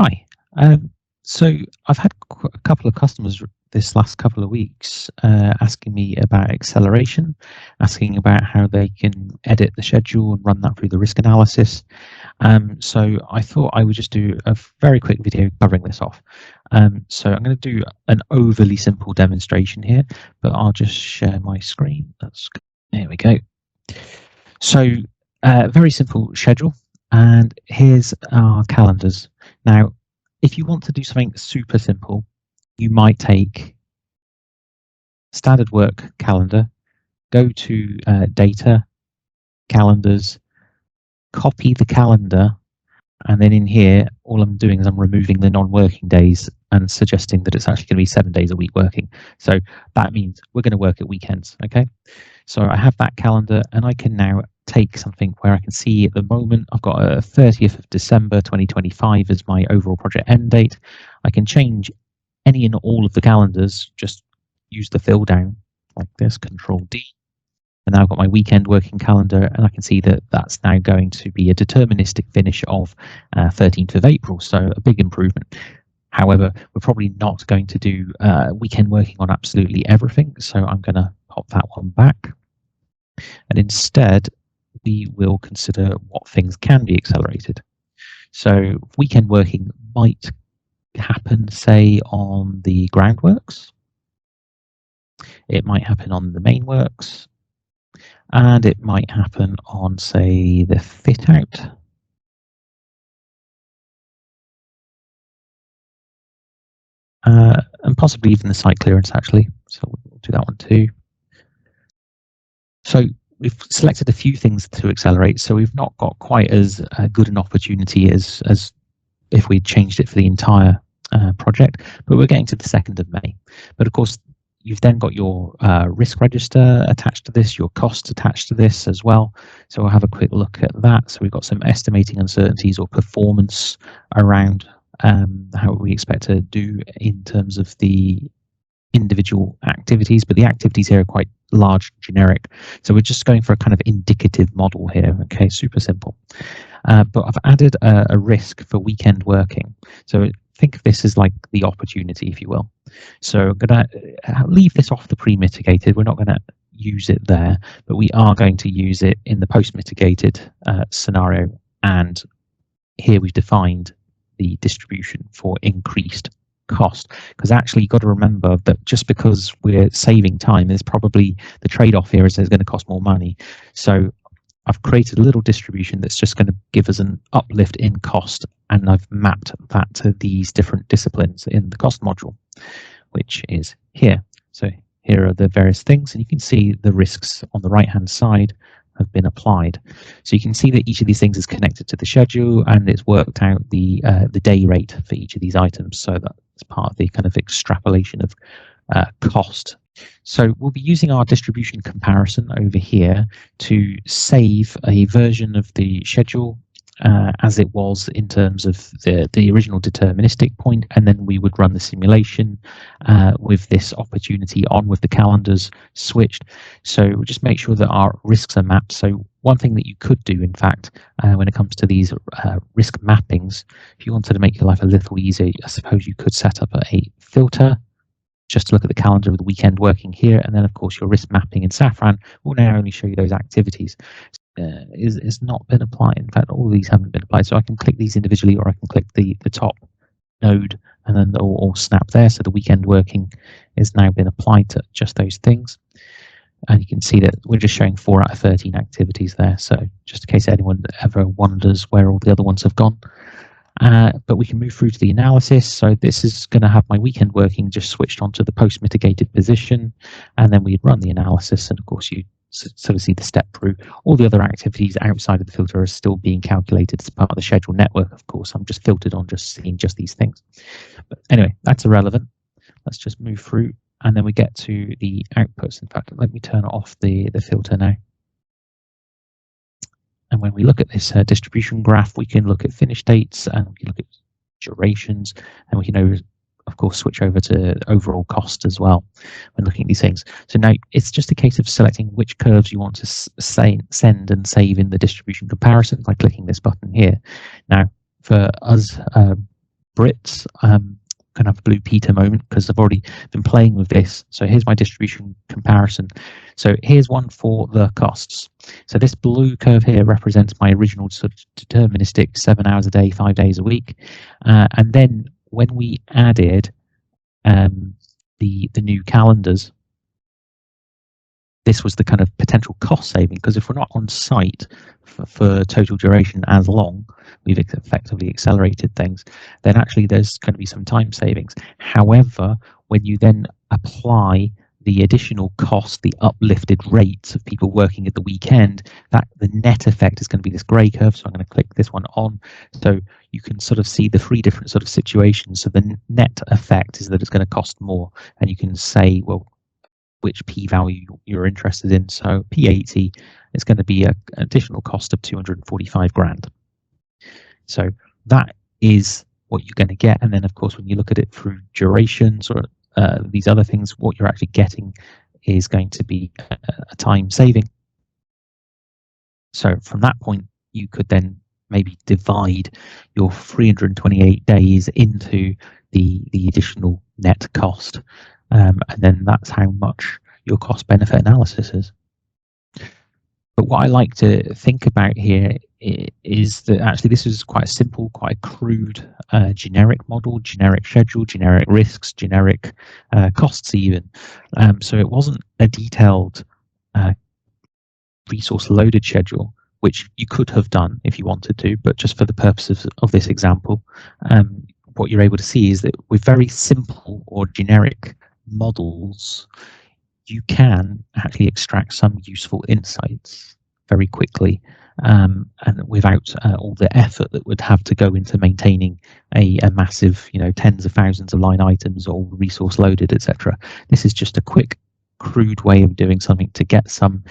Hi. So I've had a couple of customers this last couple of weeks asking me about acceleration, asking about how they can edit the schedule and run that through the risk analysis. So I thought I would just do a very quick video covering this off. So I'm going to do an overly simple demonstration here, but I'll just share my screen. There we go. So very simple schedule. And here's our calendars. Now, if you want to do something super simple, you might take standard work calendar, go to data, calendars, copy the calendar, and then in here, all I'm doing is I'm removing the non-working days and suggesting that it's actually going to be 7 days a week working. So that means we're going to work at weekends, okay? So I have that calendar, and I can now take something where I can see at the moment I've got a 30th of December 2025 as my overall project end date. I can change any and all of the calendars, just use the fill down like this, Control D. And now I've got my weekend working calendar, and I can see that that's now going to be a deterministic finish of 13th of April, so a big improvement. However, we're probably not going to do weekend working on absolutely everything, so I'm going to pop that one back. And instead, we will consider what things can be accelerated. So weekend working might happen, say, on the groundworks. It might happen on the main works. And it might happen on, say, the fit out. And possibly even the site clearance, actually. So we'll do that one too. So we've selected a few things to accelerate, so we've not got quite as good an opportunity as if we changed it for the entire project, but we're getting to the 2nd of May. But of course, you've then got your risk register attached to this, your costs attached to this as well. So we'll have a quick look at that. So we've got some estimating uncertainties or performance around how we expect to do in terms of the individual activities, but the activities here are quite large, generic. So we're just going for a kind of indicative model here. Okay, super simple. But I've added a risk for weekend working. So think of this as like the opportunity, if you will. So I'm going to leave this off the pre-mitigated. We're not going to use it there, but we are going to use it in the post-mitigated scenario. And here we've defined the distribution for increased cost, because actually you've got to remember that just because we're saving time, there's probably the trade-off here is there's going to cost more money. So I've created a little distribution that's just going to give us an uplift in cost, and I've mapped that to these different disciplines in the cost module, which is here. So here are the various things, and you can see the risks on the right-hand side have been applied. So you can see that each of these things is connected to the schedule, and it's worked out the day rate for each of these items. So that's part of the kind of extrapolation of cost. So we'll be using our distribution comparison over here to save a version of the schedule as it was in terms of the original deterministic point, and then we would run the simulation with this opportunity on with the calendars switched. So we'll just make sure that our risks are mapped. So one thing that you could do, in fact, when it comes to these risk mappings, if you wanted to make your life a little easier, I suppose you could set up a filter just to look at the calendar of the weekend working here, and then of course your risk mapping in Safran will now only show you those activities. Is not been applied. In fact, all of these haven't been applied. So I can click these individually, or I can click the top node, and then they'll all snap there. So the weekend working is now been applied to just those things. And you can see that we're just showing 4 out of 13 activities there. So just in case anyone ever wonders where all the other ones have gone. But we can move through to the analysis. So this is going to have my weekend working just switched onto the post-mitigated position, and then we'd run the analysis, and of course you sort of see the step through. All the other activities outside of the filter are still being calculated as part of the schedule network. Of course, I'm just filtered on just seeing just these things. But anyway, that's irrelevant. Let's just move through, and then we get to the outputs. In fact, let me turn off the filter now. And when we look at this distribution graph, we can look at finish dates, and we can look at durations, and we can, of course, switch over to overall cost as well when looking at these things. So now it's just a case of selecting which curves you want to send and save in the distribution comparison by clicking this button here. Now, for us Brits. Kind of Blue Peter moment because I've already been playing with this. So here's my distribution comparison. So here's one for the costs. So this blue curve here represents my original sort of deterministic 7 hours a day, 5 days a week. And then when we added the new calendars, this was the kind of potential cost saving, because if we're not on site for total duration as long, we've effectively accelerated things, then actually there's going to be some time savings. However, when you then apply the additional cost, the uplifted rates of people working at the weekend, that the net effect is going to be this grey curve. So I'm going to click this one on. So you can sort of see the three different sort of situations. So the net effect is that it's going to cost more, and you can say, well, which p-value you're interested in. So P80 is going to be an additional cost of 245 grand. So that is what you're going to get. And then, of course, when you look at it through durations or these other things, what you're actually getting is going to be a time saving. So from that point, you could then maybe divide your 328 days into the additional net cost. And then that's how much your cost benefit analysis is. But what I like to think about here is that actually this is quite a simple, quite crude, generic model, generic schedule, generic risks, generic costs even. So it wasn't a detailed resource loaded schedule, which you could have done if you wanted to, but just for the purposes of this example, what you're able to see is that with very simple or generic models, you can actually extract some useful insights very quickly, and without all the effort that would have to go into maintaining a massive, tens of thousands of line items or resource loaded, etc. This is just a quick, crude way of doing something to get some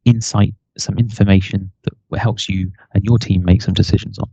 insight, some information that helps you and your team make some decisions on.